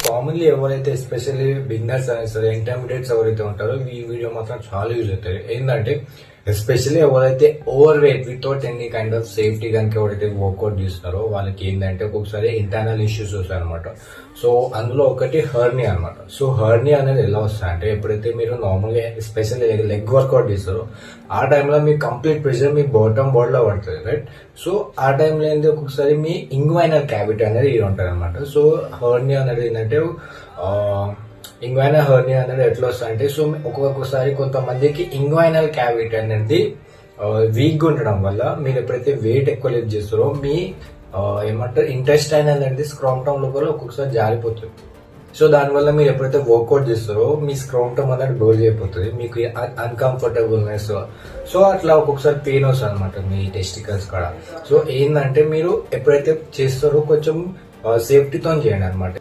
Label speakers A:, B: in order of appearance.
A: Commonly ఎవరైతే especially beginners అని సరే ఇంటర్మీడియట్స్ ఎవరైతే ఉంటారో ఈ వీడియో మాత్రం చాలా యూజ్ అవుతుంది. ఏంటంటే ఎస్పెషల్లీ ఎవరైతే over weight without any kind of safety కనుక ఎవరైతే వర్కౌట్ చేస్తున్నారో వాళ్ళకి ఏంటంటే ఒక్కొక్కసారి ఇంటర్నల్ ఇష్యూస్ వస్తాయి అనమాట. సో అందులో ఒకటి హర్నియా అనమాట. సో హర్నియా అనేది ఎలా వస్తాయి అంటే ఎప్పుడైతే మీరు నార్మల్గా ఎస్పెషల్లీ లెగ్ వర్కౌట్ చేస్తారో ఆ టైంలో మీ కంప్లీట్ ప్రెషర్ మీ బాటమ్ బాడీలో పడుతుంది, రైట్. సో ఆ టైంలో ఏంటి ఒక్కొక్కసారి మీ ఇంగ్వైనల్ క్యావిటీ అనేది ఇది ఉంటుంది అనమాట. సో హర్నియా అనేది ఏంటంటే ఇంగ్వైనల్ హెర్నియా అనేది ఎట్లా వస్తుంది అంటే, సో ఒక్కొక్కసారి కొంతమందికి ఇంగ్వైనల్ క్యావిటీ అనేది వీక్గా ఉండడం వల్ల మీరు ఎప్పుడైతే వెయిట్ ఎక్కువ లిఫ్ట్ చేస్తారో మీ ఏమంటారు ఇంటెస్టైన్ అనేది స్క్రామ్టమ్ లోపల ఒక్కొక్కసారి జారిపోతుంది. సో దానివల్ల మీరు ఎప్పుడైతే వర్కౌట్ చేస్తారో మీ స్క్రామ్టమ్ అనేది డోల్ అయిపోతుంది, మీకు అన్కంఫర్టబుల్నెస్. సో అట్లా ఒక్కొక్కసారి పెయిన్ వస్తుంది అనమాట మీ టెస్టికల్స్ కూడా. సో ఏంటంటే మీరు ఎప్పుడైతే చేస్తారో కొంచెం సేఫ్టీతో చేయండి అనమాట.